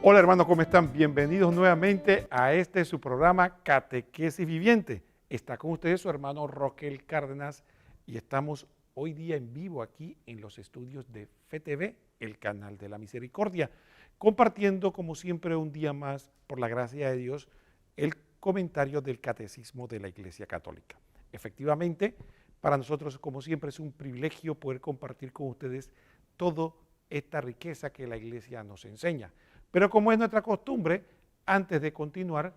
Hola hermanos, ¿cómo están? Bienvenidos nuevamente a su programa Catequesis Viviente. Está con ustedes su hermano Roquel Cárdenas y estamos hoy día en vivo aquí en los estudios de FETV, el canal de la misericordia, compartiendo como siempre un día más, por la gracia de Dios, el comentario del Catecismo de la Iglesia Católica. Efectivamente, para nosotros como siempre es un privilegio poder compartir con ustedes toda esta riqueza que la Iglesia nos enseña. Pero como es nuestra costumbre, antes de continuar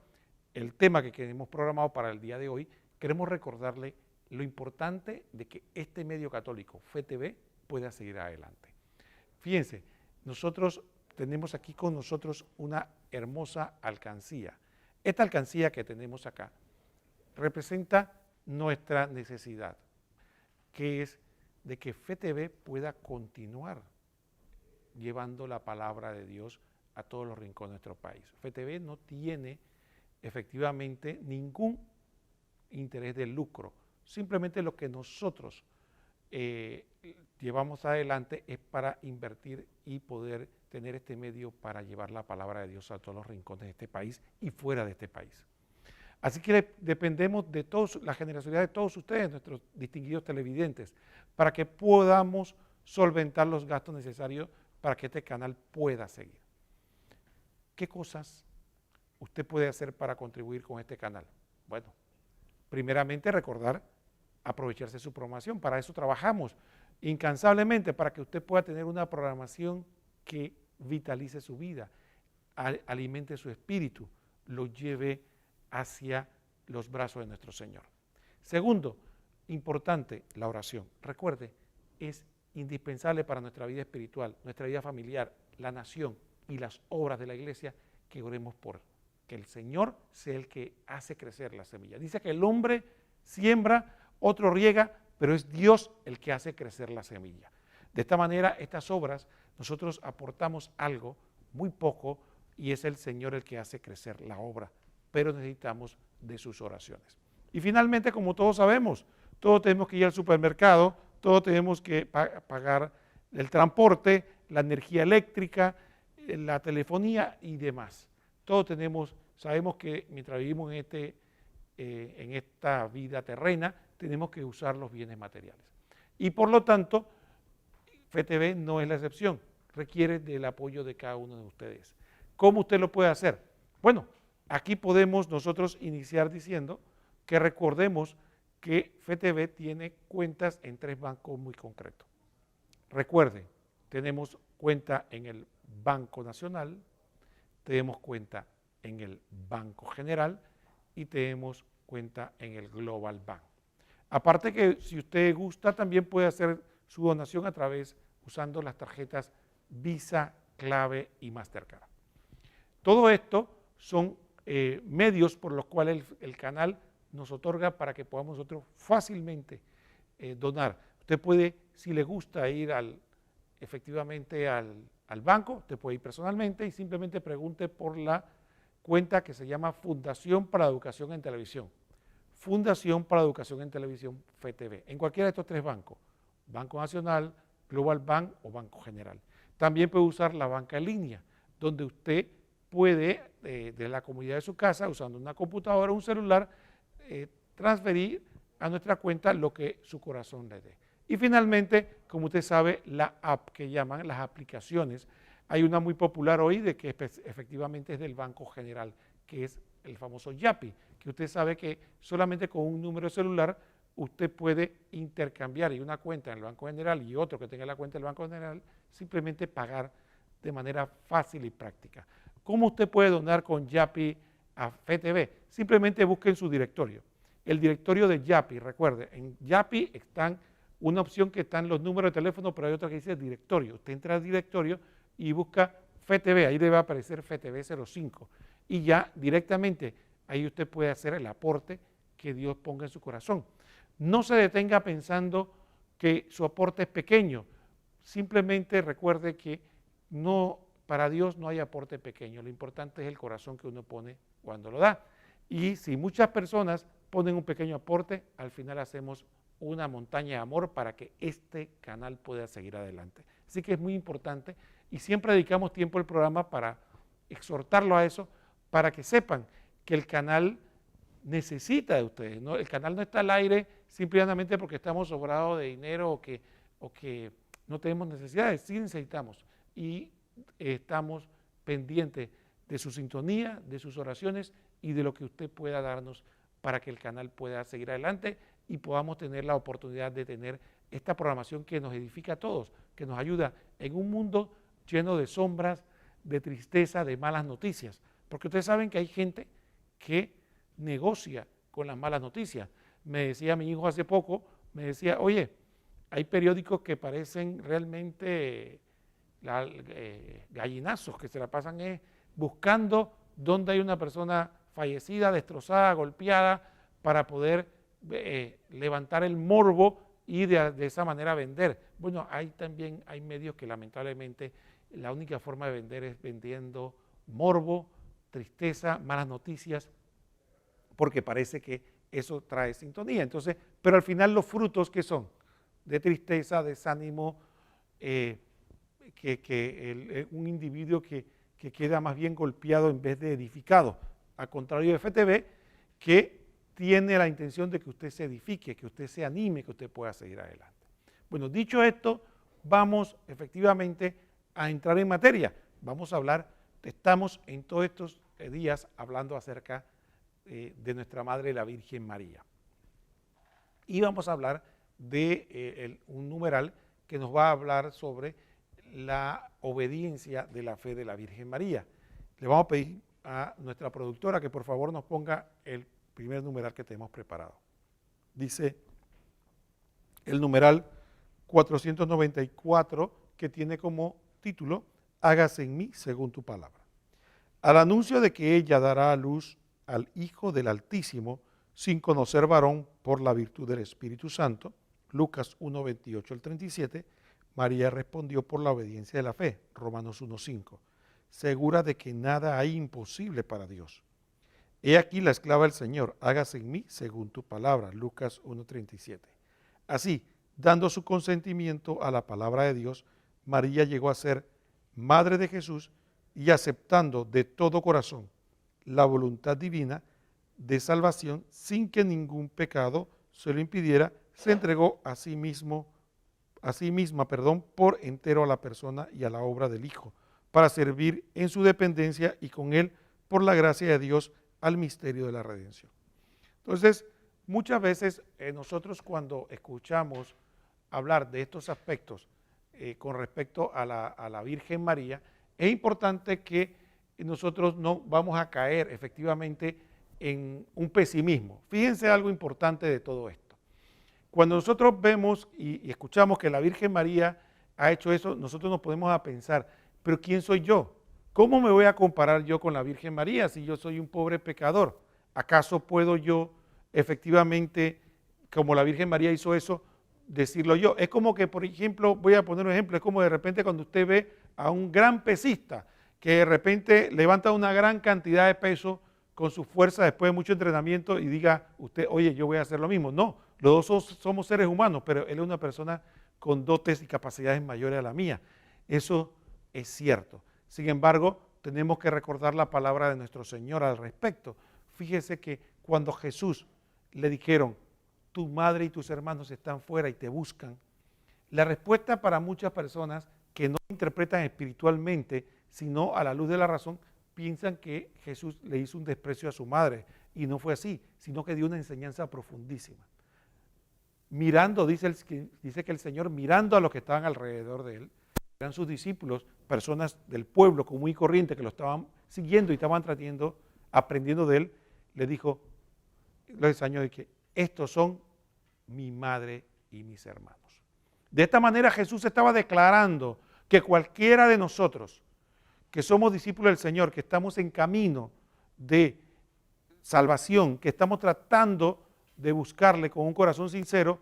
el tema que tenemos programado para el día de hoy, queremos recordarle lo importante de que este medio católico, FETV, pueda seguir adelante. Fíjense, nosotros tenemos aquí con nosotros una hermosa alcancía. Esta alcancía que tenemos acá representa nuestra necesidad, que es de que FETV pueda continuar llevando la palabra de Dios a todos los rincones de nuestro país. FETV no tiene efectivamente ningún interés de lucro, simplemente lo que nosotros llevamos adelante es para invertir y poder tener este medio para llevar la palabra de Dios a todos los rincones de este país y fuera de este país. Así que dependemos de todos, la generosidad de todos ustedes, nuestros distinguidos televidentes, para que podamos solventar los gastos necesarios para que este canal pueda seguir. ¿Qué cosas usted puede hacer para contribuir con este canal? Bueno, primeramente recordar, aprovecharse de su programación. Para eso trabajamos incansablemente, para que usted pueda tener una programación que vitalice su vida, alimente su espíritu, lo lleve hacia los brazos de nuestro Señor. Segundo, importante, la oración. Recuerde, es indispensable para nuestra vida espiritual, nuestra vida familiar, la nación y las obras de la iglesia, que oremos por que el Señor sea el que hace crecer la semilla. Dice que el hombre siembra, otro riega, pero es Dios el que hace crecer la semilla. De esta manera, estas obras, nosotros aportamos algo, muy poco, y es el Señor el que hace crecer la obra, pero necesitamos de sus oraciones. Y finalmente, como todos sabemos, todos tenemos que ir al supermercado, todos tenemos que pagar el transporte, la energía eléctrica, la telefonía y demás. Todos sabemos que mientras vivimos en esta vida terrena, tenemos que usar los bienes materiales. Y por lo tanto, FETV no es la excepción, requiere del apoyo de cada uno de ustedes. ¿Cómo usted lo puede hacer? Bueno, aquí podemos nosotros iniciar diciendo que recordemos que FETV tiene cuentas en 3 bancos muy concretos. Recuerden, tenemos cuenta en el Banco Nacional, tenemos cuenta en el Banco General y tenemos cuenta en el Global Bank. Aparte que si usted gusta también puede hacer su donación a través usando las tarjetas Visa, Clave y Mastercard. Todo esto son medios por los cuales el canal nos otorga para que podamos nosotros fácilmente donar. Usted puede, si le gusta ir efectivamente al banco, usted puede ir personalmente y simplemente pregunte por la cuenta que se llama Fundación para Educación en Televisión. Fundación para Educación en Televisión, FETV, en cualquiera de estos 3 bancos, Banco Nacional, Global Bank o Banco General. También puede usar la banca en línea, donde usted puede, de la comodidad de su casa, usando una computadora o un celular, transferir a nuestra cuenta lo que su corazón le dé. Y finalmente, como usted sabe, la app que llaman las aplicaciones. Hay una muy popular hoy de que efectivamente es del Banco General, que es el famoso Yapi, que usted sabe que solamente con un número de celular usted puede intercambiar y una cuenta en el Banco General y otro que tenga la cuenta del Banco General, simplemente pagar de manera fácil y práctica. ¿Cómo usted puede donar con Yapi a FETV? Simplemente busque en su directorio. El directorio de Yapi, recuerde, en Yapi están una opción que están los números de teléfono, pero hay otra que dice directorio. Usted entra al directorio y busca FETV, ahí debe aparecer FETV 05. Y ya directamente ahí usted puede hacer el aporte que Dios ponga en su corazón. No se detenga pensando que su aporte es pequeño. Simplemente recuerde que para Dios no hay aporte pequeño. Lo importante es el corazón que uno pone cuando lo da. Y si muchas personas ponen un pequeño aporte, al final hacemos una montaña de amor para que este canal pueda seguir adelante. Así que es muy importante y siempre dedicamos tiempo al programa para exhortarlos a eso para que sepan que el canal necesita de ustedes, ¿no? El canal no está al aire simplemente porque estamos sobrados de dinero o que no tenemos necesidades, sí necesitamos y estamos pendientes de su sintonía, de sus oraciones y de lo que usted pueda darnos para que el canal pueda seguir adelante y podamos tener la oportunidad de tener esta programación que nos edifica a todos, que nos ayuda en un mundo lleno de sombras, de tristeza, de malas noticias. Porque ustedes saben que hay gente que negocia con las malas noticias. Me decía mi hijo hace poco, me decía, oye, hay periódicos que parecen realmente gallinazos, que se la pasan buscando dónde hay una persona fallecida, destrozada, golpeada, para poder levantar el morbo y de esa manera vender. Bueno, también hay medios que lamentablemente la única forma de vender es vendiendo morbo, tristeza, malas noticias, porque parece que eso trae sintonía. Entonces, pero al final los frutos que son de tristeza, desánimo, un individuo que queda más bien golpeado en vez de edificado, al contrario de FTV, que tiene la intención de que usted se edifique, que usted se anime, que usted pueda seguir adelante. Bueno, dicho esto, vamos efectivamente a entrar en materia. Vamos a hablar, estamos en todos estos días hablando acerca de nuestra Madre la Virgen María. Y vamos a hablar de un numeral que nos va a hablar sobre la obediencia de la fe de la Virgen María. Le vamos a pedir a nuestra productora que por favor nos ponga el primer numeral que tenemos preparado. Dice el numeral 494, que tiene como título, hágase en mí según tu palabra. Al anuncio de que ella dará a luz al Hijo del Altísimo, sin conocer varón por la virtud del Espíritu Santo, Lucas 1, 28 al 37, María respondió por la obediencia de la fe, Romanos 1, 5, segura de que nada hay imposible para Dios. He aquí la esclava del Señor, hágase en mí según tu palabra, Lucas 1, 37. Así, dando su consentimiento a la palabra de Dios, María llegó a ser madre de Jesús y aceptando de todo corazón la voluntad divina de salvación sin que ningún pecado se lo impidiera, se entregó a sí misma, por entero a la persona y a la obra del Hijo, para servir en su dependencia y con él, por la gracia de Dios, al misterio de la redención. Entonces, muchas veces nosotros cuando escuchamos hablar de estos aspectos con respecto a la Virgen María, es importante que nosotros no vamos a caer efectivamente en un pesimismo. Fíjense algo importante de todo esto. Cuando nosotros vemos y escuchamos que la Virgen María ha hecho eso, nosotros nos podemos a pensar, pero ¿quién soy yo? ¿Cómo me voy a comparar yo con la Virgen María si yo soy un pobre pecador? ¿Acaso puedo yo efectivamente, como la Virgen María hizo eso, decirlo yo? Es como que, por ejemplo, voy a poner un ejemplo, es como de repente cuando usted ve a un gran pesista que de repente levanta una gran cantidad de peso con su fuerza después de mucho entrenamiento y diga usted, oye, yo voy a hacer lo mismo. No, los dos somos seres humanos, pero él es una persona con dotes y capacidades mayores a la mía. Eso es cierto. Sin embargo, tenemos que recordar la palabra de nuestro Señor al respecto. Fíjese que cuando Jesús le dijeron, tu madre y tus hermanos están fuera y te buscan, la respuesta para muchas personas que no interpretan espiritualmente, sino a la luz de la razón, piensan que Jesús le hizo un desprecio a su madre, y no fue así, sino que dio una enseñanza profundísima. Mirando, dice que el Señor, mirando a los que estaban alrededor de él, eran sus discípulos, personas del pueblo común y corriente que lo estaban siguiendo y estaban aprendiendo de él, le dijo, les enseñó de que estos son mi madre y mis hermanos. De esta manera Jesús estaba declarando que cualquiera de nosotros que somos discípulos del Señor, que estamos en camino de salvación, que estamos tratando de buscarle con un corazón sincero,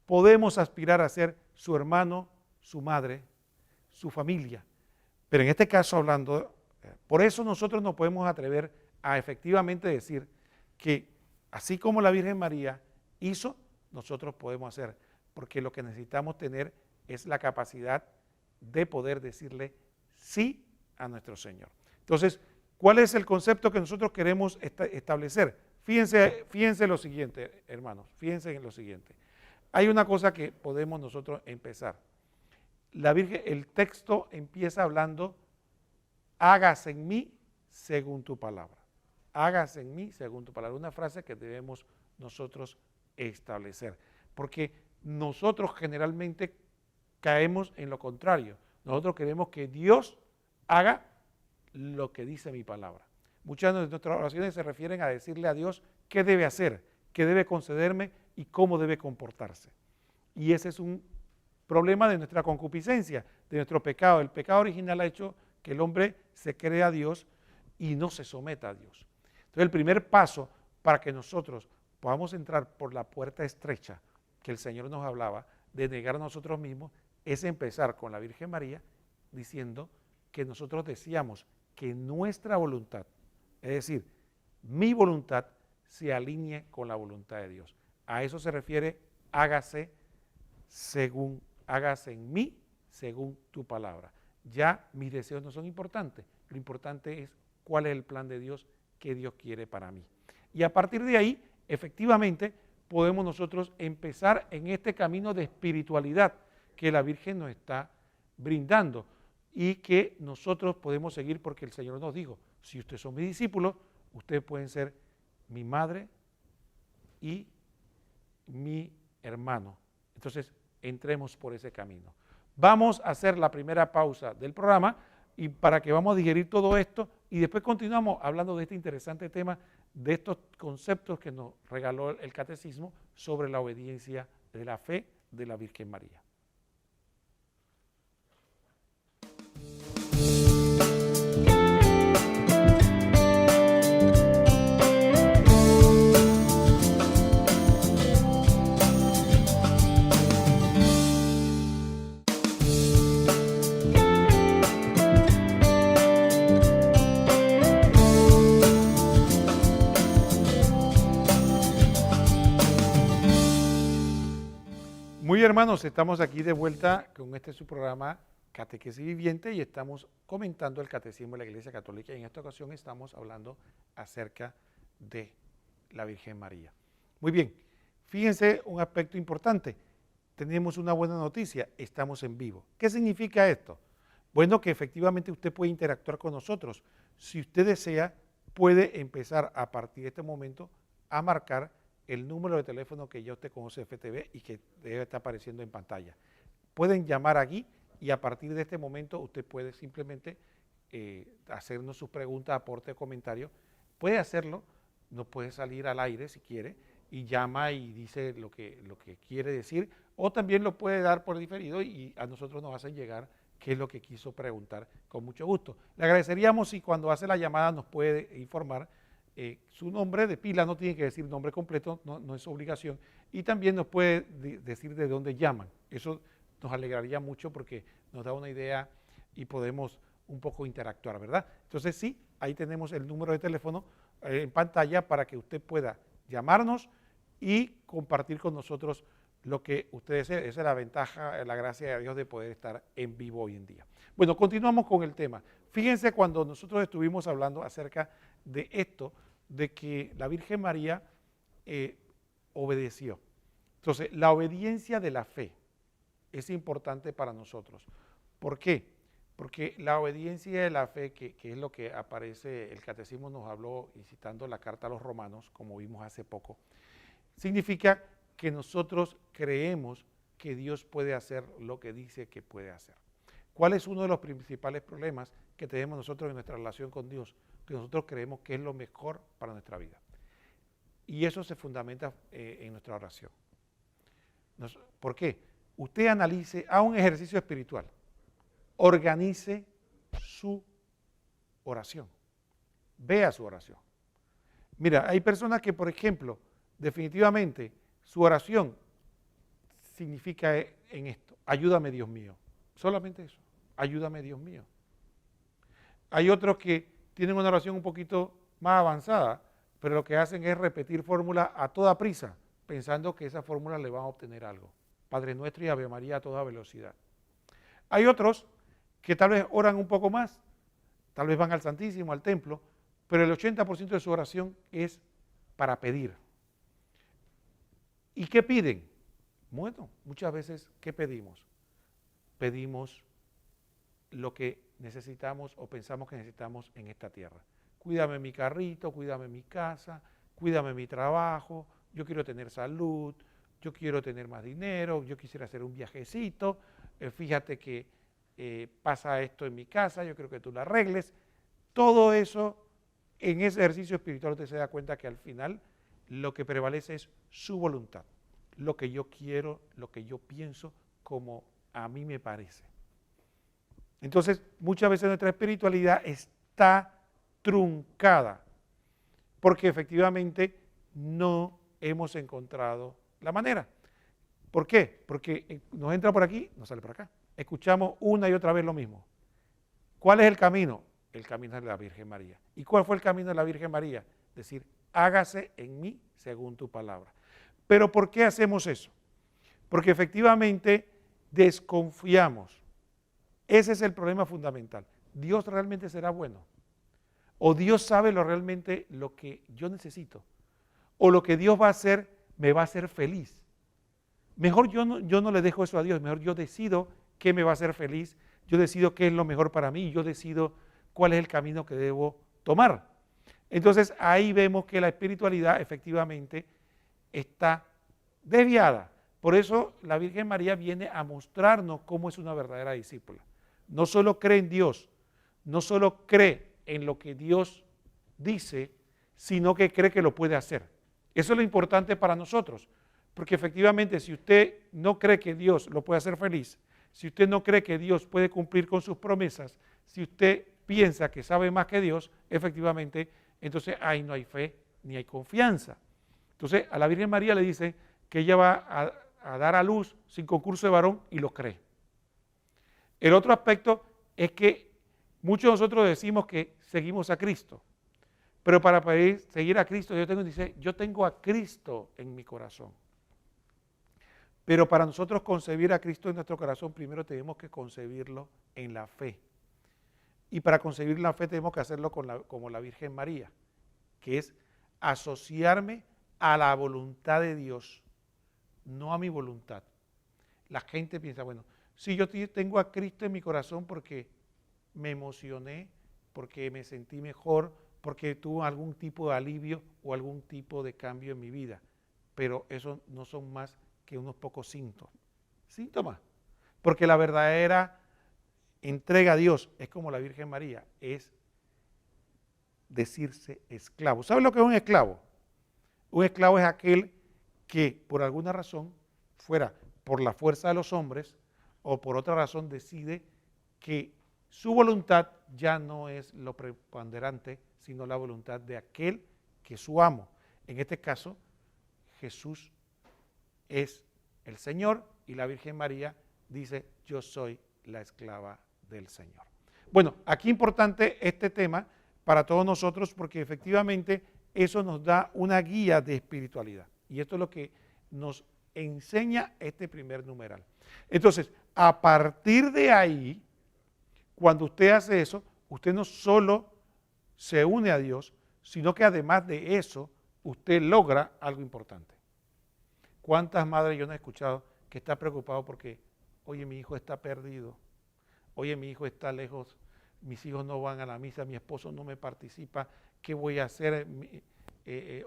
podemos aspirar a ser su hermano, su madre, su familia. Pero en este caso hablando, por eso nosotros nos podemos atrever a efectivamente decir que así como la Virgen María hizo, nosotros podemos hacer, porque lo que necesitamos tener es la capacidad de poder decirle sí a nuestro Señor. Entonces, ¿Cuál es el concepto que nosotros queremos establecer? Fíjense lo siguiente, hermanos, fíjense en lo siguiente. Hay una cosa que podemos nosotros empezar. El texto empieza hablando, hágase en mí según tu palabra. Hágase en mí según tu palabra. Una frase que debemos nosotros establecer. Porque nosotros generalmente caemos en lo contrario. Nosotros queremos que Dios haga lo que dice mi palabra. Muchas de nuestras oraciones se refieren a decirle a Dios qué debe hacer, qué debe concederme y cómo debe comportarse. Y ese es un problema de nuestra concupiscencia, de nuestro pecado. El pecado original ha hecho que el hombre se crea a Dios y no se someta a Dios. Entonces el primer paso para que nosotros podamos entrar por la puerta estrecha que el Señor nos hablaba, de negar a nosotros mismos, es empezar con la Virgen María diciendo que nosotros deseamos que nuestra voluntad, es decir, mi voluntad, se alinee con la voluntad de Dios. A eso se refiere, hágase en mí según tu palabra. Ya mis deseos no son importantes, lo importante es cuál es el plan de Dios que Dios quiere para mí. Y a partir de ahí, efectivamente, podemos nosotros empezar en este camino de espiritualidad que la Virgen nos está brindando y que nosotros podemos seguir porque el Señor nos dijo, si ustedes son mis discípulos, ustedes pueden ser mi madre y mi hermano. Entonces, entremos por ese camino. Vamos a hacer la primera pausa del programa y para que vamos a digerir todo esto y después continuamos hablando de este interesante tema, de estos conceptos que nos regaló el catecismo sobre la obediencia de la fe de la Virgen María. Muy hermanos, estamos aquí de vuelta con su programa Catequesis Viviente y estamos comentando el Catecismo de la Iglesia Católica y en esta ocasión estamos hablando acerca de la Virgen María. Muy bien, fíjense un aspecto importante, tenemos una buena noticia, estamos en vivo. ¿Qué significa esto? Bueno, que efectivamente usted puede interactuar con nosotros. Si usted desea, puede empezar a partir de este momento a marcar el número de teléfono que ya usted conoce de FTV y que debe estar apareciendo en pantalla. Pueden llamar aquí y a partir de este momento usted puede simplemente hacernos sus preguntas, aporte, comentarios. Puede hacerlo, nos puede salir al aire si quiere y llama y dice lo que quiere decir o también lo puede dar por diferido y a nosotros nos hacen llegar qué es lo que quiso preguntar con mucho gusto. Le agradeceríamos si cuando hace la llamada nos puede informar su nombre de pila, no tiene que decir nombre completo, no es obligación, y también nos puede decir de dónde llaman. Eso nos alegraría mucho porque nos da una idea y podemos un poco interactuar, ¿verdad? Entonces sí, ahí tenemos el número de teléfono en pantalla para que usted pueda llamarnos y compartir con nosotros lo que usted desee. Esa es la ventaja, la gracia de Dios de poder estar en vivo hoy en día. Bueno, continuamos con el tema. Fíjense cuando nosotros estuvimos hablando acerca de esto, de que la Virgen María obedeció. Entonces, la obediencia de la fe es importante para nosotros. ¿Por qué? Porque la obediencia de la fe, que es lo que aparece, el catecismo nos habló, y citando la carta a los romanos, como vimos hace poco, significa que nosotros creemos que Dios puede hacer lo que dice que puede hacer. ¿Cuál es uno de los principales problemas que tenemos nosotros en nuestra relación con Dios? Que nosotros creemos que es lo mejor para nuestra vida. Y eso se fundamenta en nuestra oración. ¿Por qué? Usted analice, haga un ejercicio espiritual, organice su oración, vea su oración. Mira, hay personas que, por ejemplo, definitivamente su oración significa en esto, ayúdame Dios mío, solamente eso, ayúdame Dios mío. Hay otros que tienen una oración un poquito más avanzada, pero lo que hacen es repetir fórmulas a toda prisa, pensando que esa fórmula le va a obtener algo. Padre Nuestro y Ave María a toda velocidad. Hay otros que tal vez oran un poco más, tal vez van al Santísimo, al templo, pero el 80% de su oración es para pedir. ¿Y qué piden? Bueno, muchas veces, ¿qué pedimos? Pedimos lo que necesitamos o pensamos que necesitamos en esta tierra. Cuídame mi carrito, cuídame mi casa, cuídame mi trabajo, yo quiero tener salud, yo quiero tener más dinero, yo quisiera hacer un viajecito, fíjate que pasa esto en mi casa, yo creo que tú lo arregles. Todo eso, en ese ejercicio espiritual usted se da cuenta que al final lo que prevalece es su voluntad, lo que yo quiero, lo que yo pienso, como a mí me parece. Entonces, muchas veces nuestra espiritualidad está truncada, porque efectivamente no hemos encontrado la manera. ¿Por qué? Porque nos entra por aquí, nos sale por acá. Escuchamos una y otra vez lo mismo. ¿Cuál es el camino? El camino de la Virgen María. ¿Y cuál fue el camino de la Virgen María? Decir, hágase en mí según tu palabra. ¿Pero por qué hacemos eso? Porque efectivamente desconfiamos. Ese es el problema fundamental. ¿Dios realmente será bueno? ¿O Dios sabe realmente lo que yo necesito? ¿O lo que Dios va a hacer me va a hacer feliz? Mejor yo no le dejo eso a Dios, mejor yo decido qué me va a hacer feliz, yo decido qué es lo mejor para mí, yo decido cuál es el camino que debo tomar. Entonces ahí vemos que la espiritualidad efectivamente está desviada. Por eso la Virgen María viene a mostrarnos cómo es una verdadera discípula. No solo cree en Dios, no solo cree en lo que Dios dice, sino que cree que lo puede hacer. Eso es lo importante para nosotros, porque efectivamente si usted no cree que Dios lo puede hacer feliz, si usted no cree que Dios puede cumplir con sus promesas, si usted piensa que sabe más que Dios, efectivamente, entonces ahí no hay fe ni hay confianza. Entonces a la Virgen María le dice que ella va a dar a luz sin concurso de varón y lo cree. El otro aspecto es que muchos de nosotros decimos que seguimos a Cristo, pero para poder seguir a Cristo yo tengo a Cristo en mi corazón. Pero para nosotros concebir a Cristo en nuestro corazón, primero tenemos que concebirlo en la fe. Y para concebir la fe tenemos que hacerlo como la Virgen María, que es asociarme a la voluntad de Dios, no a mi voluntad. La gente piensa, bueno, si yo tengo a Cristo en mi corazón porque me emocioné, porque me sentí mejor, porque tuve algún tipo de alivio o algún tipo de cambio en mi vida, pero eso no son más que unos pocos síntomas, porque la verdadera entrega a Dios es como la Virgen María, es decirse esclavo. ¿Sabe lo que es un esclavo? Un esclavo es aquel que por alguna razón, fuera por la fuerza de los hombres o por otra razón, decide que su voluntad ya no es lo preponderante, sino la voluntad de aquel que es su amo. En este caso, Jesús es el Señor y la Virgen María dice, yo soy la esclava del Señor. Bueno, aquí importante este tema para todos nosotros porque efectivamente eso nos da una guía de espiritualidad. Y esto es lo que nos enseña este primer numeral. Entonces, a partir de ahí, cuando usted hace eso, usted no solo se une a Dios, sino que además de eso, usted logra algo importante. ¿Cuántas madres yo no he escuchado que están preocupados porque, oye, mi hijo está perdido, oye, mi hijo está lejos, mis hijos no van a la misa, mi esposo no me participa, ¿qué voy a hacer?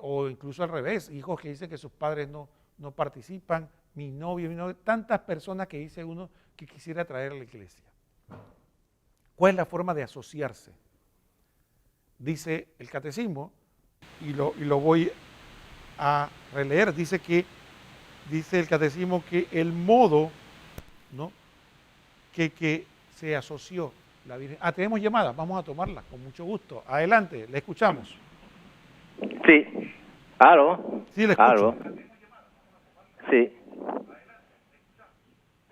O incluso al revés, hijos que dicen que sus padres no participan, mi novio, tantas personas que dice uno que quisiera traer a la iglesia. ¿Cuál es la forma de asociarse? Dice el catecismo, y lo voy a releer, dice el catecismo que el modo, ¿no?, que se asoció la Virgen. Tenemos llamadas, vamos a tomarla con mucho gusto. Adelante, le escuchamos. Sí. ¿Aló? Sí, le escucho. ¿Aló? Sí.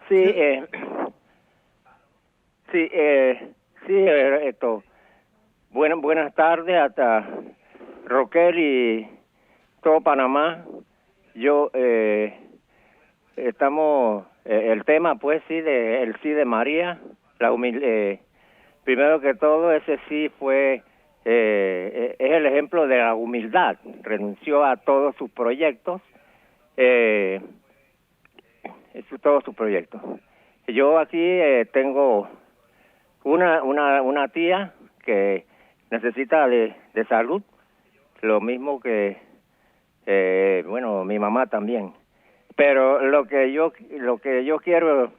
Sí, esto. Buenas tardes hasta Roquel y todo Panamá. Yo, estamos, el tema pues sí, el sí de María, primero que todo ese sí fue es el ejemplo de la humildad. Renunció a todos sus proyectos, todos sus proyectos. Yo aquí tengo una tía que necesita de salud, lo mismo que, bueno, mi mamá también. Pero lo que yo quiero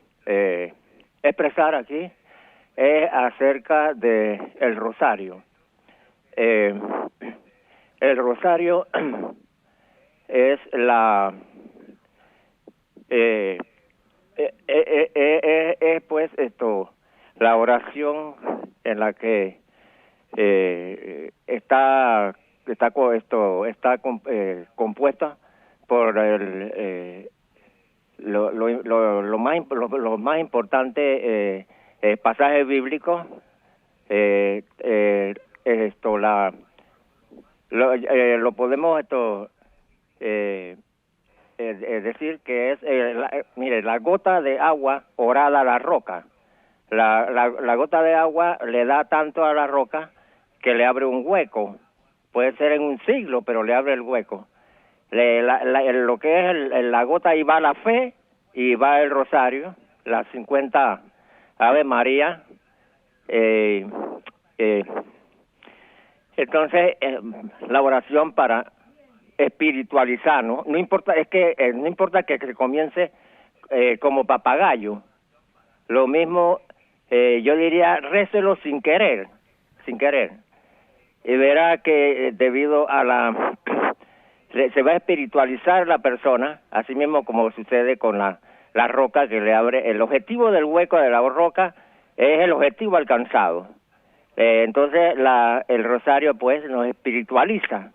expresar aquí es acerca de el rosario. El rosario es pues la oración en la que está compuesta por lo más importante pasajes bíblicos, lo podemos decir que es mire, la gota de agua orada a la roca. La gota de agua le da tanto a la roca que le abre un hueco. Puede ser en un siglo, pero le abre el hueco. Lo que es la gota, ahí va la fe y va el rosario, las 50 Ave María. Entonces, la oración para espiritualizar, ¿no? No importa, no importa que comience como papagayo. Lo mismo, yo diría, récelo sin querer. Y verá que debido a se va a espiritualizar la persona, así mismo como sucede con la roca que le abre. El objetivo del hueco de la roca es el objetivo alcanzado. Entonces el rosario pues nos espiritualiza.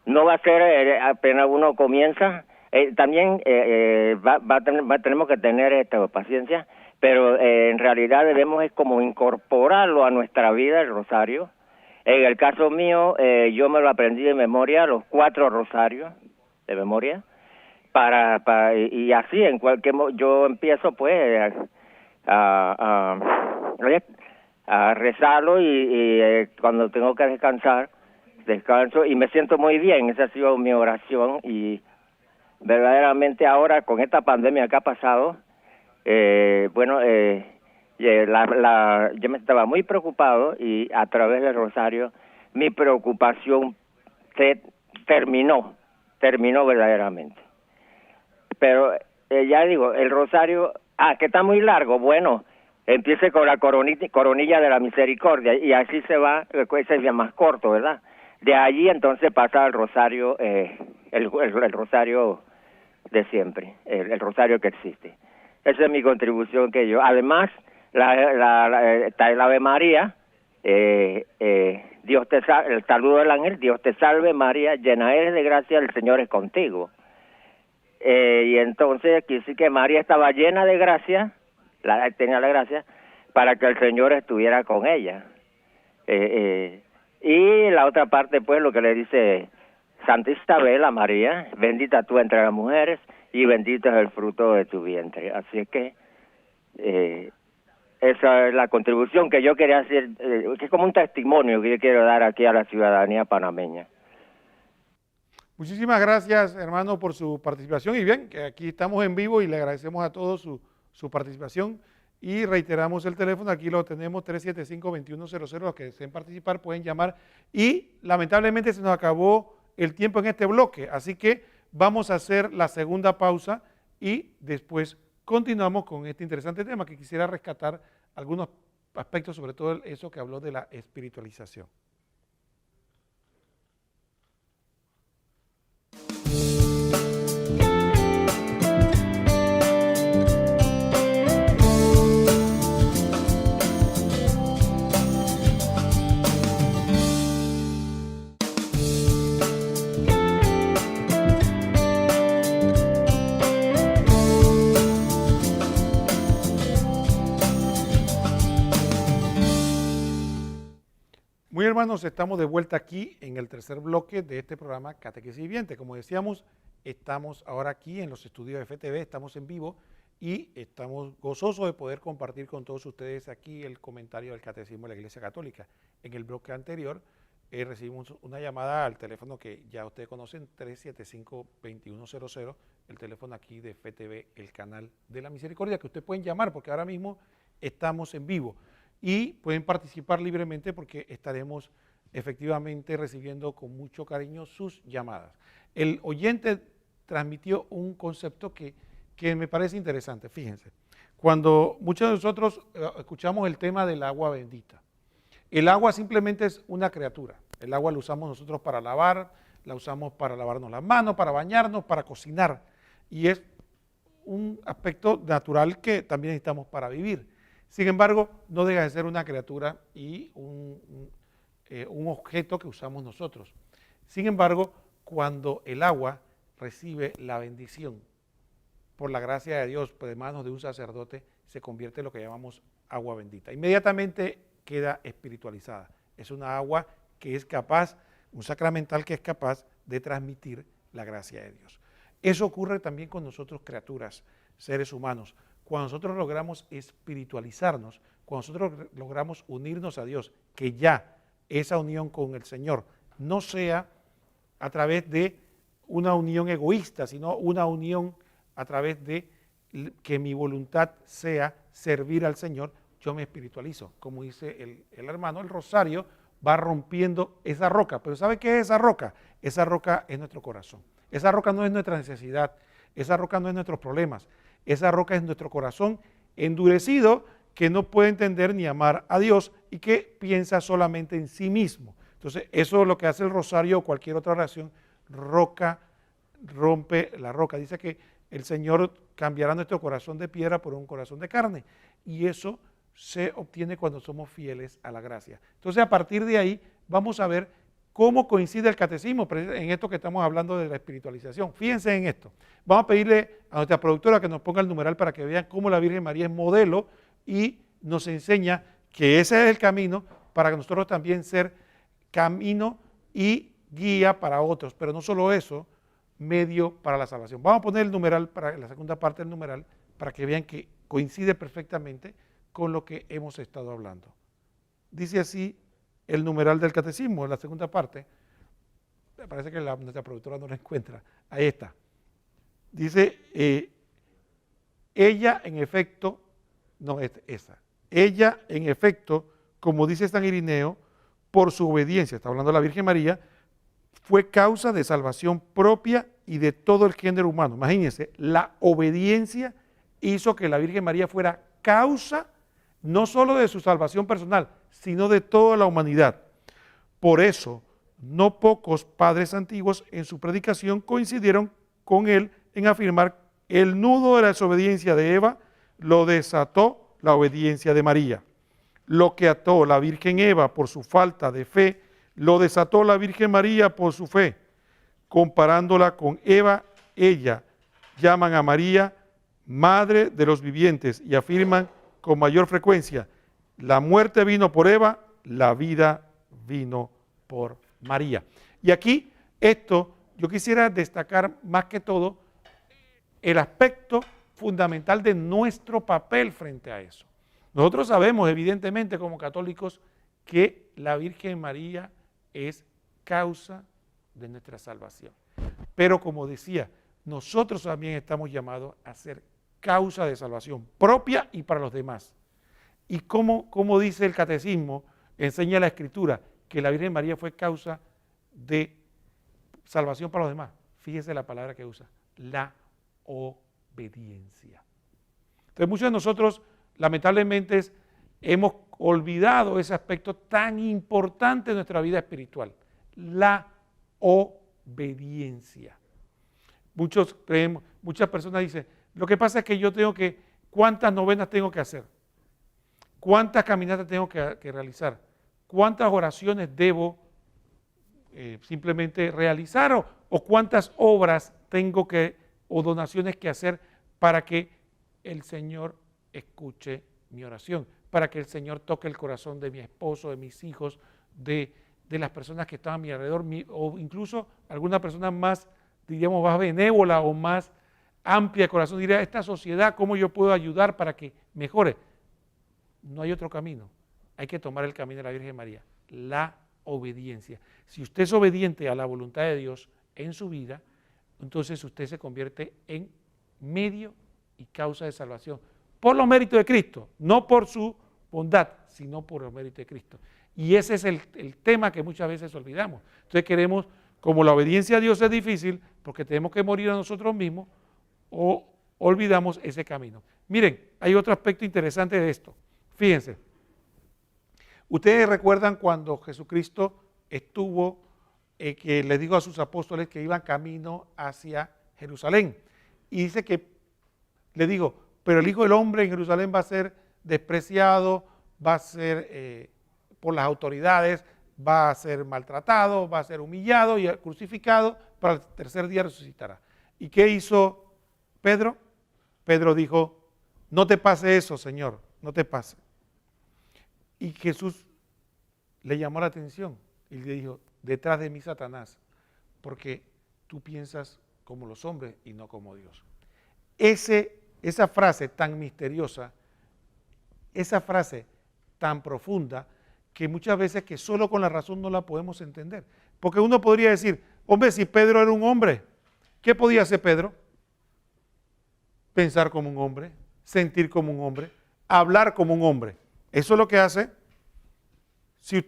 No va a ser apenas uno comienza. También tenemos que tener paciencia, pero en realidad debemos como incorporarlo a nuestra vida, el rosario. En el caso mío, yo me lo aprendí de memoria, los 4 rosarios de memoria, y así yo empiezo pues a rezarlo y cuando tengo que descanso y me siento muy bien. Esa ha sido mi oración, y verdaderamente ahora con esta pandemia que ha pasado, yo me estaba muy preocupado, y a través del rosario mi preocupación terminó verdaderamente. Pero ya digo, el rosario, que está muy largo, bueno, empiece con la coronilla de la misericordia, y así se va, ese es más corto, ¿verdad? De allí entonces pasa al rosario, el rosario de siempre, el rosario que existe. Esa es mi contribución además, está el Ave María, Dios te salve, el saludo del ángel, Dios te salve María, llena eres de gracia, el Señor es contigo. Y entonces quiere decir que María estaba llena de gracia, tenía la gracia, para que el Señor estuviera con ella. Y la otra parte, pues, lo que le dice Santa Isabel a María, bendita tú entre las mujeres y bendito es el fruto de tu vientre. Así es que esa es la contribución que yo quería hacer, que es como un testimonio que yo quiero dar aquí a la ciudadanía panameña. Muchísimas gracias, hermano, por su participación. Y bien, que aquí estamos en vivo y le agradecemos a todos su participación. Y reiteramos el teléfono, aquí lo tenemos, 375-2100, los que deseen participar pueden llamar. Y lamentablemente se nos acabó el tiempo en este bloque, así que vamos a hacer la segunda pausa y después continuamos con este interesante tema que quisiera rescatar algunos aspectos, sobre todo eso que habló de la espiritualización. Muy hermanos, estamos de vuelta aquí en el tercer bloque de este programa Catequesis Viviente. Como decíamos, estamos ahora aquí en los estudios de FTV, estamos en vivo y estamos gozosos de poder compartir con todos ustedes aquí el comentario del Catecismo de la Iglesia Católica. En el bloque anterior recibimos una llamada al teléfono que ya ustedes conocen, 375-2100, el teléfono aquí de FTV, el canal de la misericordia, que ustedes pueden llamar porque ahora mismo estamos en vivo y pueden participar libremente porque estaremos efectivamente recibiendo con mucho cariño sus llamadas. El oyente transmitió un concepto que me parece interesante, fíjense. Cuando muchos de nosotros escuchamos el tema del agua bendita, el agua simplemente es una criatura. El agua la usamos nosotros para lavar, la usamos para lavarnos las manos, para bañarnos, para cocinar. Y es un aspecto natural que también necesitamos para vivir. Sin embargo, no deja de ser una criatura y un objeto que usamos nosotros. Sin embargo, cuando el agua recibe la bendición por la gracia de Dios, por manos de un sacerdote, se convierte en lo que llamamos agua bendita. Inmediatamente queda espiritualizada. Es una agua que es capaz, un sacramental que es capaz de transmitir la gracia de Dios. Eso ocurre también con nosotros criaturas, seres humanos. Cuando nosotros logramos espiritualizarnos, cuando nosotros logramos unirnos a Dios, que ya esa unión con el Señor no sea a través de una unión egoísta, sino una unión a través de que mi voluntad sea servir al Señor, yo me espiritualizo. Como dice el hermano, el rosario va rompiendo esa roca. Pero ¿sabe qué es esa roca? Esa roca es nuestro corazón. Esa roca no es nuestra necesidad, esa roca no es nuestros problemas, esa roca es nuestro corazón endurecido que no puede entender ni amar a Dios y que piensa solamente en sí mismo. Entonces, eso es lo que hace el rosario o cualquier otra oración, rompe la roca. Dice que el Señor cambiará nuestro corazón de piedra por un corazón de carne. Y eso se obtiene cuando somos fieles a la gracia. Entonces, a partir de ahí, vamos a ver cómo coincide el catecismo en esto que estamos hablando de la espiritualización. Fíjense en esto. Vamos a pedirle a nuestra productora que nos ponga el numeral para que vean cómo la Virgen María es modelo y nos enseña que ese es el camino para que nosotros también ser camino y guía para otros. Pero no solo eso, medio para la salvación. Vamos a poner el numeral para la segunda parte del numeral para que vean que coincide perfectamente con lo que hemos estado hablando. Dice así el numeral del catecismo, en la segunda parte. Me parece que nuestra productora no lo encuentra. Ahí está. Dice, ella en efecto, no es esa. Ella en efecto, como dice San Irineo, por su obediencia, está hablando de la Virgen María, fue causa de salvación propia y de todo el género humano. Imagínense, la obediencia hizo que la Virgen María fuera causa no solo de su salvación personal, sino de toda la humanidad. Por eso, no pocos padres antiguos en su predicación coincidieron con él en afirmar el nudo de la desobediencia de Eva lo desató la obediencia de María. Lo que ató la Virgen Eva por su falta de fe, lo desató la Virgen María por su fe. Comparándola con Eva, ella llaman a María madre de los vivientes y afirman con mayor frecuencia, la muerte vino por Eva, la vida vino por María. Y aquí yo quisiera destacar más que todo el aspecto fundamental de nuestro papel frente a eso. Nosotros sabemos evidentemente como católicos que la Virgen María es causa de nuestra salvación. Pero como decía, nosotros también estamos llamados a ser causa de salvación propia y para los demás. Y como dice el catecismo, enseña la Escritura, que la Virgen María fue causa de salvación para los demás. Fíjese la palabra que usa, la obediencia. Entonces muchos de nosotros lamentablemente hemos olvidado ese aspecto tan importante de nuestra vida espiritual, la obediencia. Muchas personas dicen, lo que pasa es que ¿cuántas novenas tengo que hacer? ¿Cuántas caminatas tengo que realizar? ¿Cuántas oraciones debo simplemente realizar? ¿O cuántas obras o donaciones que hacer para que el Señor escuche mi oración? Para que el Señor toque el corazón de mi esposo, de mis hijos, de las personas que están a mi alrededor, o incluso alguna persona más, diríamos, más benévola o más amplia de corazón, diría, esta sociedad, ¿cómo yo puedo ayudar para que mejore? No hay otro camino, hay que tomar el camino de la Virgen María, la obediencia. Si usted es obediente a la voluntad de Dios en su vida, entonces usted se convierte en medio y causa de salvación. Por los méritos de Cristo, no por su bondad, sino por los méritos de Cristo. Y ese es el tema que muchas veces olvidamos. Entonces queremos, como la obediencia a Dios es difícil, porque tenemos que morir a nosotros mismos, o olvidamos ese camino. Miren, hay otro aspecto interesante de esto. Fíjense, ustedes recuerdan cuando Jesucristo estuvo, que les dijo a sus apóstoles que iban camino hacia Jerusalén. Y dice que, le digo, pero el Hijo del Hombre en Jerusalén va a ser despreciado, va a ser por las autoridades, va a ser maltratado, va a ser humillado y crucificado, para el tercer día resucitará. ¿Y qué hizo Pedro? Pedro dijo, no te pase eso, Señor, no te pase. Y Jesús le llamó la atención y le dijo, detrás de mí, Satanás, porque tú piensas como los hombres y no como Dios. Esa frase tan misteriosa, esa frase tan profunda, que muchas veces que solo con la razón no la podemos entender. Porque uno podría decir, hombre, si Pedro era un hombre, ¿qué podía hacer Pedro? Pensar como un hombre, sentir como un hombre, hablar como un hombre. Eso es lo que hace. Si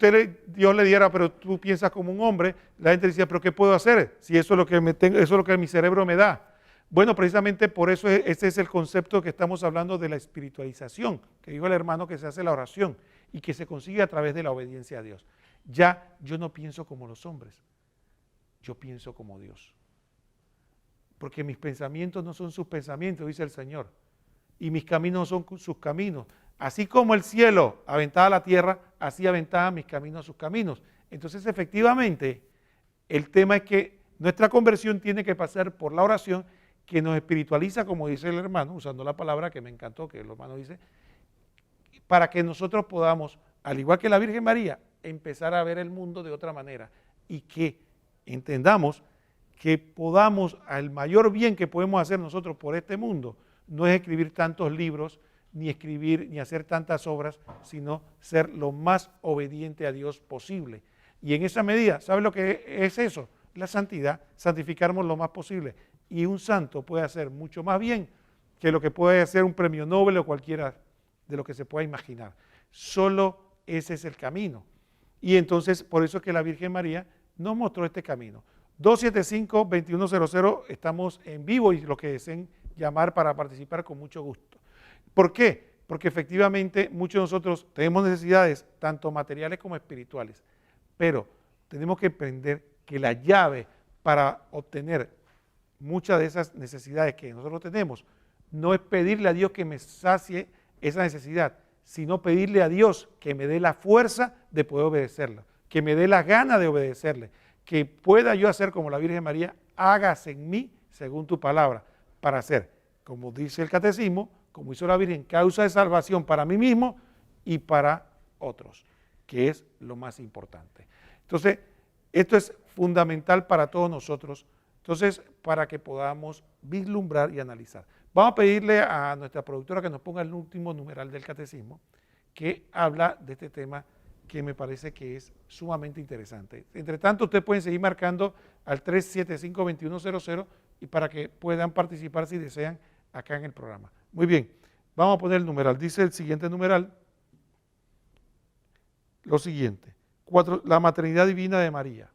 Dios le diera, pero tú piensas como un hombre, la gente decía, pero ¿qué puedo hacer? Si eso es lo que eso es lo que mi cerebro me da. Bueno, precisamente por eso ese es el concepto que estamos hablando de la espiritualización, que dijo el hermano, que se hace la oración y que se consigue a través de la obediencia a Dios. Ya yo no pienso como los hombres, yo pienso como Dios. Porque mis pensamientos no son sus pensamientos, dice el Señor, y mis caminos no son sus caminos. Así como el cielo aventaba la tierra, así aventaba mis caminos a sus caminos. Entonces, efectivamente, el tema es que nuestra conversión tiene que pasar por la oración, que nos espiritualiza, como dice el hermano, usando la palabra que me encantó, que el hermano dice, para que nosotros podamos, al igual que la Virgen María, empezar a ver el mundo de otra manera y que entendamos que podamos, al mayor bien que podemos hacer nosotros por este mundo, no es escribir tantos libros, ni escribir, ni hacer tantas obras, sino ser lo más obediente a Dios posible. Y en esa medida, ¿sabe lo que es eso? La santidad, santificarnos lo más posible. Y un santo puede hacer mucho más bien que lo que puede hacer un premio Nobel o cualquiera de lo que se pueda imaginar. Solo ese es el camino. Y entonces, por eso es que la Virgen María nos mostró este camino. 275-2100, estamos en vivo y los que deseen llamar para participar con mucho gusto. ¿Por qué? Porque efectivamente muchos de nosotros tenemos necesidades tanto materiales como espirituales, pero tenemos que aprender que la llave para obtener muchas de esas necesidades que nosotros tenemos no es pedirle a Dios que me sacie esa necesidad, sino pedirle a Dios que me dé la fuerza de poder obedecerla, que me dé la gana de obedecerle, que pueda yo hacer como la Virgen María, hágase en mí según tu palabra, para hacer, como dice el catecismo, como hizo la Virgen, causa de salvación para mí mismo y para otros, que es lo más importante. Entonces, esto es fundamental para todos nosotros, entonces, para que podamos vislumbrar y analizar. Vamos a pedirle a nuestra productora que nos ponga el último numeral del catecismo, que habla de este tema que me parece que es sumamente interesante. Entre tanto, ustedes pueden seguir marcando al 375-2100 y para que puedan participar si desean acá en el programa. Muy bien, vamos a poner el numeral. Dice el siguiente numeral, lo siguiente, la maternidad divina de María.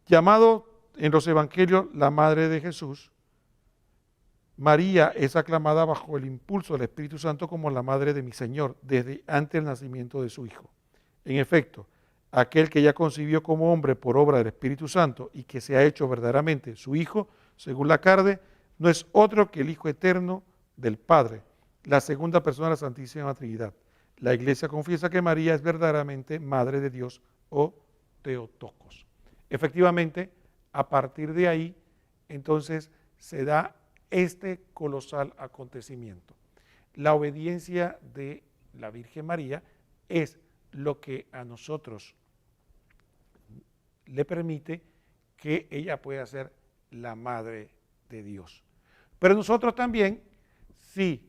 Llamado en los evangelios la Madre de Jesús, María es aclamada bajo el impulso del Espíritu Santo como la Madre de mi Señor, desde antes del nacimiento de su Hijo. En efecto, aquel que ella concibió como hombre por obra del Espíritu Santo y que se ha hecho verdaderamente su Hijo, según la carne, no es otro que el Hijo eterno del Padre, la segunda persona de la Santísima Trinidad. La Iglesia confiesa que María es verdaderamente Madre de Dios o Theotokos. Efectivamente, a partir de ahí, entonces, se da este colosal acontecimiento. La obediencia de la Virgen María es lo que a nosotros le permite que ella pueda ser la Madre de Dios. Pero nosotros también, si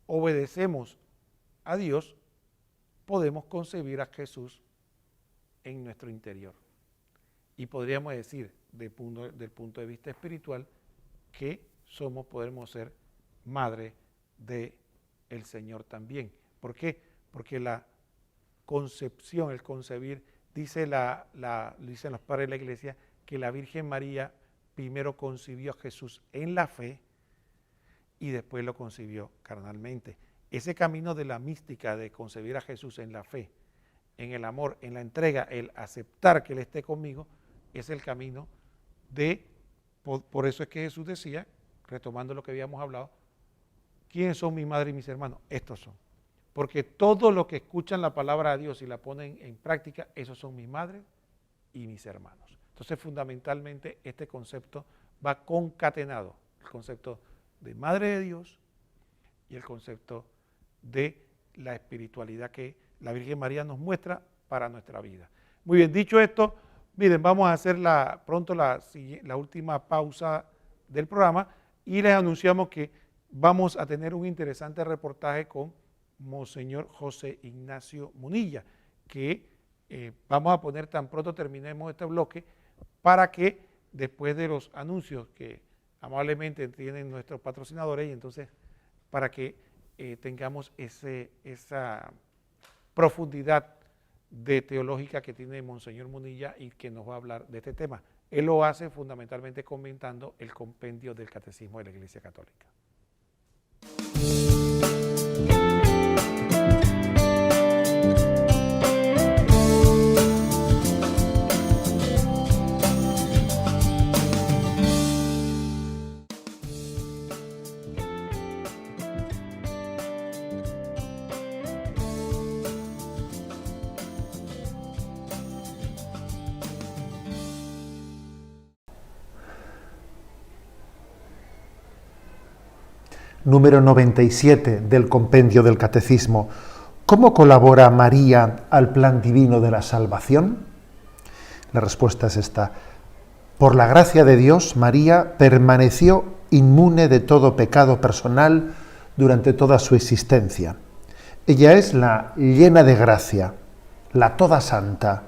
obedecemos a Dios, podemos concebir a Jesús en nuestro interior. Y podríamos decir, del punto de vista espiritual, que podemos ser madre del Señor también. ¿Por qué? Porque la concepción, el concebir, dicen los padres de la Iglesia, que la Virgen María primero concibió a Jesús en la fe y después lo concibió carnalmente. Ese camino de la mística de concebir a Jesús en la fe, en el amor, en la entrega, el aceptar que Él esté conmigo, es el camino por eso es que Jesús decía, retomando lo que habíamos hablado, ¿quiénes son mi madre y mis hermanos? Estos son. Porque todos los que escuchan la palabra de Dios y la ponen en práctica, esos son mi madre y mis hermanos. Entonces, fundamentalmente, este concepto va concatenado, el concepto de madre de Dios y el concepto de la espiritualidad que la Virgen María nos muestra para nuestra vida. Muy bien, dicho esto, miren, vamos a hacer pronto la última pausa del programa y les anunciamos que vamos a tener un interesante reportaje con Monseñor José Ignacio Munilla, que vamos a poner tan pronto terminemos este bloque para que después de los anuncios que amablemente tienen nuestros patrocinadores, y entonces para que tengamos esa profundidad teológica que tiene Monseñor Munilla y que nos va a hablar de este tema. Él lo hace fundamentalmente comentando el compendio del Catecismo de la Iglesia Católica. Número 97 del compendio del Catecismo. ¿Cómo colabora María al plan divino de la salvación? La respuesta es esta. Por la gracia de Dios, María permaneció inmune de todo pecado personal durante toda su existencia. Ella es la llena de gracia, la toda santa.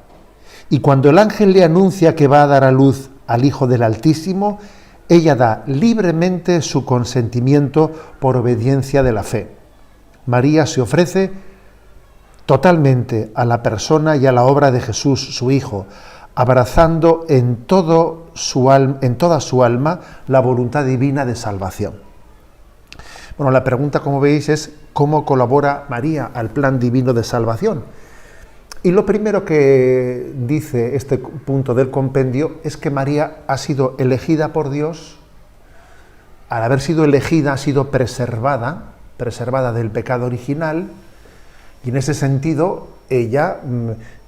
Y cuando el ángel le anuncia que va a dar a luz al Hijo del Altísimo, ella da libremente su consentimiento por obediencia de la fe. María se ofrece totalmente a la persona y a la obra de Jesús, su Hijo, abrazando en toda su alma la voluntad divina de salvación. Bueno, la pregunta, como veis, es ¿cómo colabora María al plan divino de salvación? Y lo primero que dice este punto del compendio es que María ha sido elegida por Dios, al haber sido elegida ha sido preservada del pecado original, y en ese sentido ella,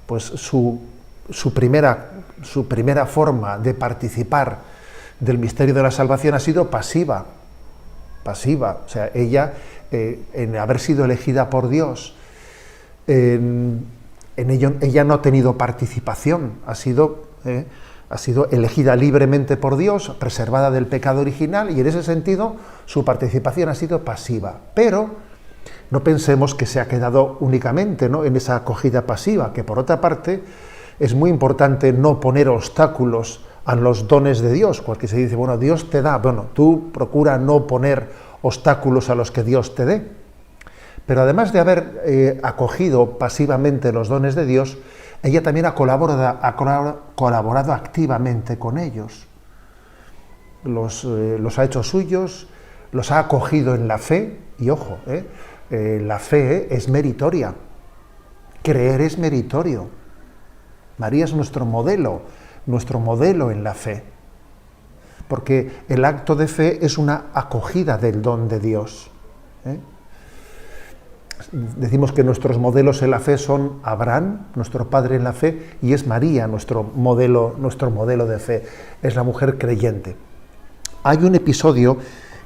pues su primera forma de participar del misterio de la salvación ha sido pasiva, o sea, ella, en haber sido elegida por Dios, en ello ella no ha tenido participación, ha sido elegida libremente por Dios, preservada del pecado original, y en ese sentido su participación ha sido pasiva. Pero no pensemos que se ha quedado únicamente, ¿no?, en esa acogida pasiva, que por otra parte es muy importante no poner obstáculos a los dones de Dios, porque se dice, bueno, Dios te da, bueno, tú procura no poner obstáculos a los que Dios te dé. Pero además de haber acogido pasivamente los dones de Dios, ella también ha colaborado activamente con ellos. Los ha hecho suyos, los ha acogido en la fe, y ojo, la fe es meritoria, creer es meritorio. María es nuestro modelo en la fe, porque el acto de fe es una acogida del don de Dios. Decimos que nuestros modelos en la fe son Abraham, nuestro padre en la fe, y es María, nuestro modelo de fe, es la mujer creyente. Hay un episodio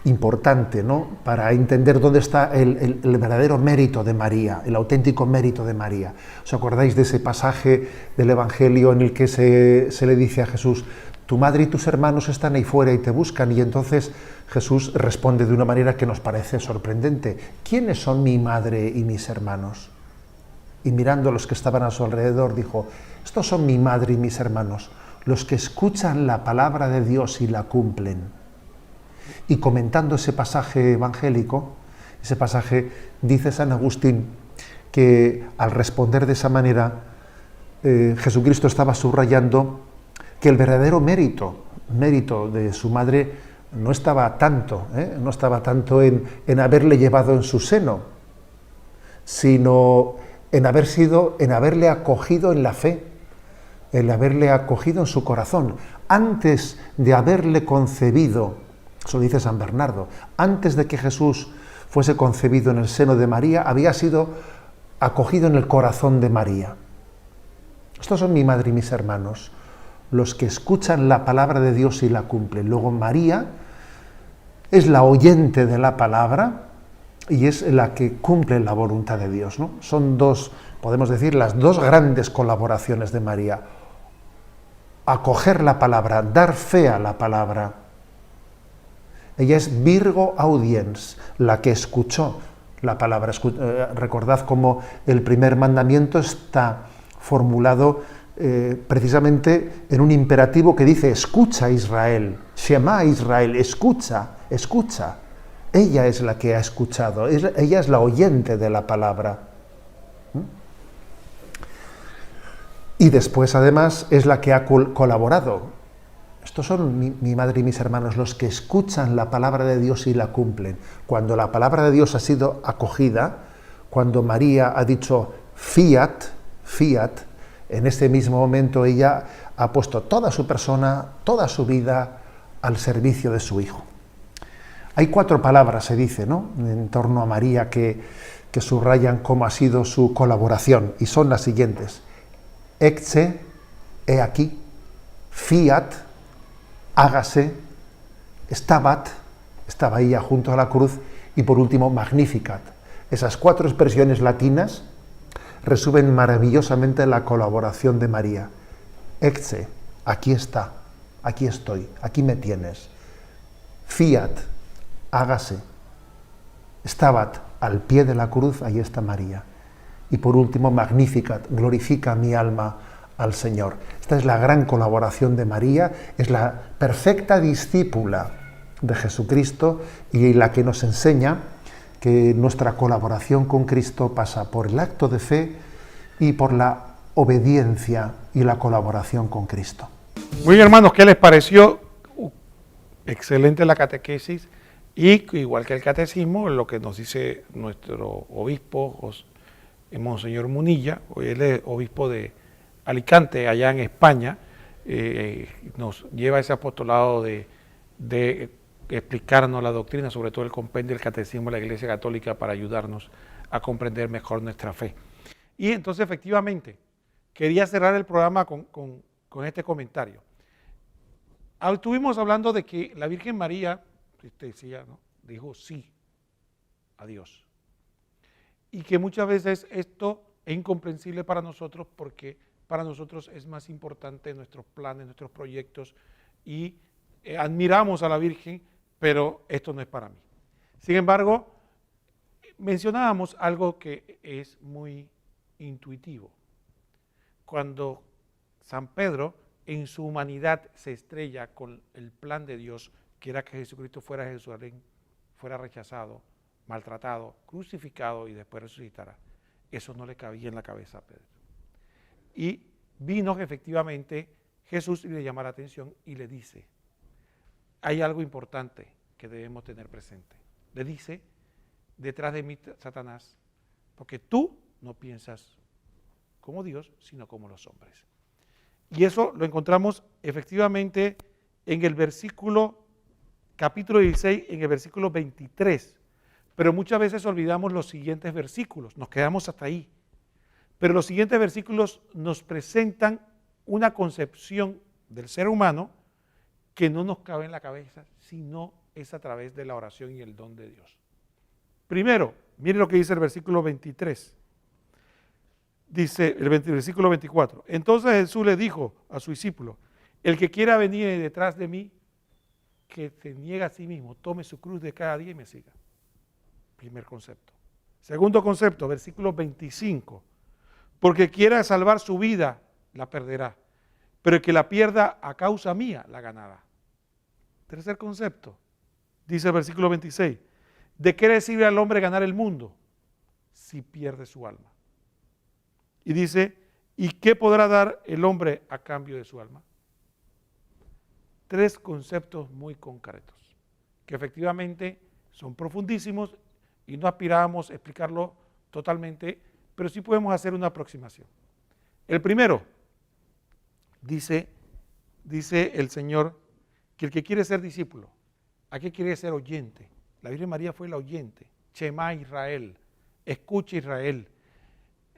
importante, ¿no?, para entender dónde está el verdadero mérito de María, el auténtico mérito de María. ¿Os acordáis de ese pasaje del Evangelio en el que se le dice a Jesús, tu madre y tus hermanos están ahí fuera y te buscan? Y entonces Jesús responde de una manera que nos parece sorprendente. ¿Quiénes son mi madre y mis hermanos? y mirando a los que estaban a su alrededor dijo: estos son mi madre y mis hermanos, los que escuchan la palabra de Dios y la cumplen. Y comentando ese pasaje evangélico, ese pasaje, dice San Agustín que al responder de esa manera, Jesucristo estaba subrayando que el verdadero mérito de su madre no estaba tanto en haberle llevado en su seno, sino en haberle acogido en la fe, en haberle acogido en su corazón. Antes de haberle concebido, eso dice San Bernardo, antes de que Jesús fuese concebido en el seno de María, había sido acogido en el corazón de María. Estos son mi madre y mis hermanos, los que escuchan la palabra de Dios y la cumplen. Luego María es la oyente de la palabra y es la que cumple la voluntad de Dios, ¿no? Son dos, podemos decir, las dos grandes colaboraciones de María. Acoger la palabra, dar fe a la palabra. Ella es Virgo Audiens, la que escuchó la palabra. Recordad cómo el primer mandamiento está formulado precisamente en un imperativo que dice: escucha Israel, Shema Israel, escucha, escucha. Ella es la que ha escuchado, ella es la oyente de la palabra. Y después, además, es la que ha colaborado. Estos son mi madre y mis hermanos, los que escuchan la palabra de Dios y la cumplen. Cuando la palabra de Dios ha sido acogida, cuando María ha dicho fiat, fiat, en este mismo momento ella ha puesto toda su persona, toda su vida al servicio de su Hijo. Hay 4 palabras, se dice, ¿no?, en torno a María que subrayan cómo ha sido su colaboración, y son las siguientes: ecce, he aquí; fiat, hágase; stabat, estaba ella junto a la cruz; y por último, magnificat. Esas 4 expresiones latinas resumen maravillosamente la colaboración de María. Ecce, aquí está, aquí estoy, aquí me tienes. Fiat, hágase. Stabat, al pie de la cruz, ahí está María. Y por último, magnificat, glorifica mi alma al Señor. Esta es la gran colaboración de María, es la perfecta discípula de Jesucristo y la que nos enseña que nuestra colaboración con Cristo pasa por el acto de fe y por la obediencia y la colaboración con Cristo. Muy bien, hermanos, ¿qué les pareció? Excelente la catequesis, y igual que el catecismo, lo que nos dice nuestro obispo, Monseñor Munilla, él es obispo de Alicante, allá en España, nos lleva ese apostolado de explicarnos la doctrina, sobre todo el compendio del catecismo de la Iglesia Católica, para ayudarnos a comprender mejor nuestra fe. Y entonces, efectivamente, quería cerrar el programa con este comentario. Estuvimos hablando de que la Virgen María, usted decía, ¿no?, dijo sí a Dios. Y que muchas veces esto es incomprensible para nosotros, porque para nosotros es más importante nuestros planes, nuestros proyectos, y admiramos a la Virgen, pero esto no es para mí. Sin embargo, mencionábamos algo que es muy intuitivo. Cuando San Pedro en su humanidad se estrella con el plan de Dios, que era que Jesucristo fuera a Jerusalén, fuera rechazado, maltratado, crucificado y después resucitara, eso no le cabía en la cabeza a Pedro. Y vino que efectivamente Jesús le llama la atención y le dice: hay algo importante que debemos tener presente. Le dice: detrás de mí, Satanás, porque tú no piensas como Dios, sino como los hombres. Y eso lo encontramos efectivamente en el capítulo 16, en el versículo 23. Pero muchas veces olvidamos los siguientes versículos, nos quedamos hasta ahí. Pero los siguientes versículos nos presentan una concepción del ser humano que no nos cabe en la cabeza, sino es a través de la oración y el don de Dios. Primero, mire lo que dice el versículo 23. Dice el versículo 24. Entonces Jesús le dijo a su discípulo: el que quiera venir detrás de mí, que se niegue a sí mismo, tome su cruz de cada día y me siga. Primer concepto. Segundo concepto, versículo 25. Porque quiera salvar su vida, la perderá. Pero el que la pierda a causa mía, la ganará. Tercer concepto, dice el versículo 26. ¿De qué le sirve al hombre ganar el mundo si pierde su alma? Y dice, ¿y qué podrá dar el hombre a cambio de su alma? Tres conceptos muy concretos, que efectivamente son profundísimos y no aspirábamos a explicarlo totalmente, pero sí podemos hacer una aproximación. El primero, dice el Señor, que el que quiere ser discípulo, ¿a qué quiere ser oyente? La Virgen María fue la oyente. Shema Israel, escucha Israel.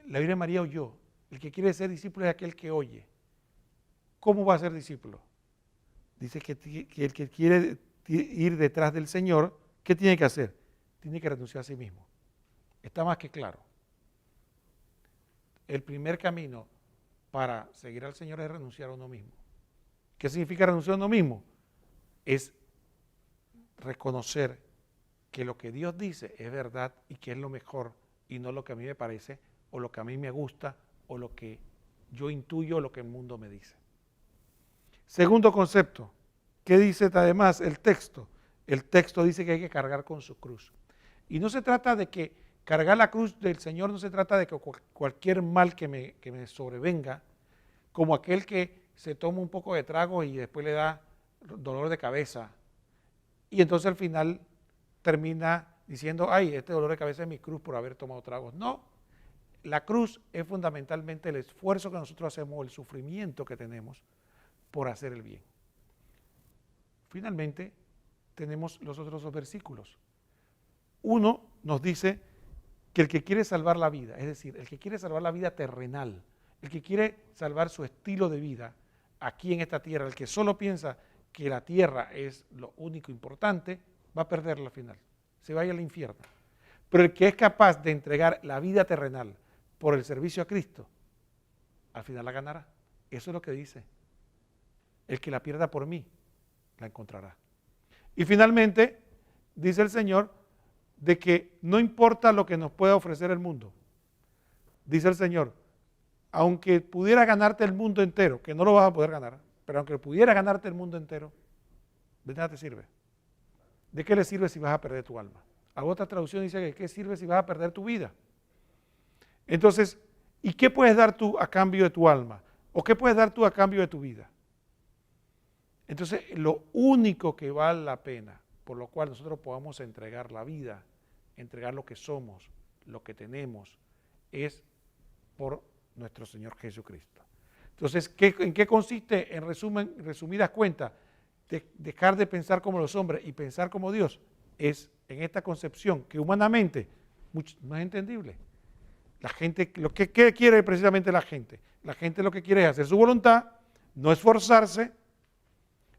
La Virgen María oyó. El que quiere ser discípulo es aquel que oye. ¿Cómo va a ser discípulo? Dice que el que quiere ir detrás del Señor, ¿qué tiene que hacer? Tiene que renunciar a sí mismo. Está más que claro. El primer camino para seguir al Señor es renunciar a uno mismo. ¿Qué significa renunciar a uno mismo? Es reconocer que lo que Dios dice es verdad y que es lo mejor y no lo que a mí me parece o lo que a mí me gusta o lo que yo intuyo o lo que el mundo me dice. Segundo concepto, ¿qué dice además el texto? El texto dice que hay que cargar con su cruz. Y no se trata de que cargar la cruz del Señor, no se trata de que cualquier mal que me sobrevenga, como aquel que se toma un poco de trago y después le da dolor de cabeza. Y entonces al final termina diciendo, ay, este dolor de cabeza es mi cruz por haber tomado tragos. No, la cruz es fundamentalmente el esfuerzo que nosotros hacemos, el sufrimiento que tenemos por hacer el bien. Finalmente, tenemos los otros dos versículos. Uno nos dice que el que quiere salvar la vida, es decir, el que quiere salvar la vida terrenal, el que quiere salvar su estilo de vida aquí en esta tierra, el que solo piensa que la tierra es lo único importante, va a perderla al final, se va a ir al infierno. Pero el que es capaz de entregar la vida terrenal por el servicio a Cristo, al final la ganará. Eso es lo que dice. El que la pierda por mí, la encontrará. Y finalmente, dice el Señor, de que no importa lo que nos pueda ofrecer el mundo. Dice el Señor, aunque pudiera ganarte el mundo entero, que no lo vas a poder ganar, pero aunque pudiera ganarte el mundo entero, ¿de nada te sirve? ¿De qué le sirve si vas a perder tu alma? A otra traducción dice que ¿qué sirve si vas a perder tu vida? Entonces, ¿y qué puedes dar tú a cambio de tu alma? ¿O qué puedes dar tú a cambio de tu vida? Entonces, lo único que vale la pena, por lo cual nosotros podamos entregar la vida, entregar lo que somos, lo que tenemos, es por nuestro Señor Jesucristo. Entonces, ¿en qué consiste, en resumidas cuentas, dejar de pensar como los hombres y pensar como Dios? Es en esta concepción que humanamente no es entendible. La gente, ¿qué quiere precisamente la gente? La gente lo que quiere es hacer su voluntad, no esforzarse,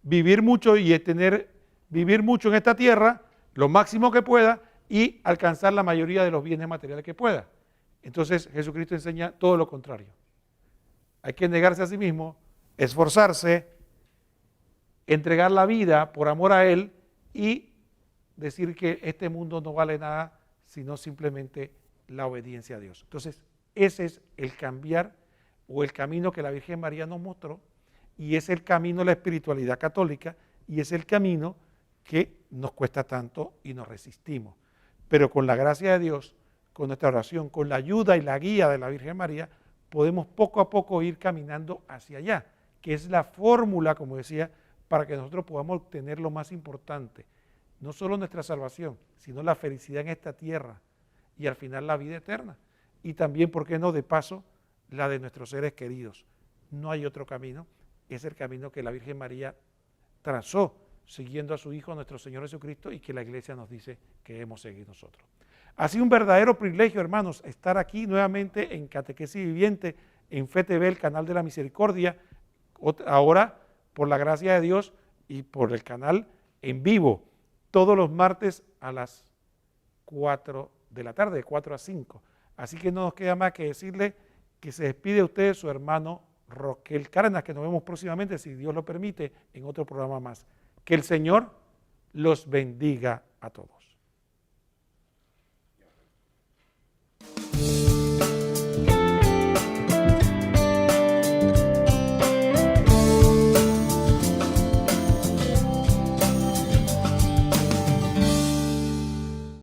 vivir mucho vivir mucho en esta tierra, lo máximo que pueda, y alcanzar la mayoría de los bienes materiales que pueda. Entonces Jesucristo enseña todo lo contrario. Hay que negarse a sí mismo, esforzarse, entregar la vida por amor a Él y decir que este mundo no vale nada, sino simplemente la obediencia a Dios. Entonces, ese es el cambiar o el camino que la Virgen María nos mostró, y es el camino de la espiritualidad católica, y es el camino que nos cuesta tanto y nos resistimos. Pero con la gracia de Dios, con nuestra oración, con la ayuda y la guía de la Virgen María, podemos poco a poco ir caminando hacia allá, que es la fórmula, como decía, para que nosotros podamos obtener lo más importante, no solo nuestra salvación, sino la felicidad en esta tierra y al final la vida eterna. Y también, ¿por qué no?, de paso, la de nuestros seres queridos. No hay otro camino, es el camino que la Virgen María trazó, siguiendo a su Hijo, nuestro Señor Jesucristo, y que la Iglesia nos dice que debemos seguir nosotros. Ha sido un verdadero privilegio, hermanos, estar aquí nuevamente en Catequesis Viviente, en FETV, el canal de la Misericordia, ahora, por la gracia de Dios y por el canal en vivo, todos los martes a las 4 de la tarde, de 4 a 5. Así que no nos queda más que decirle que se despide a ustedes su hermano Roquel Cárdenas, que nos vemos próximamente, si Dios lo permite, en otro programa más. Que el Señor los bendiga a todos.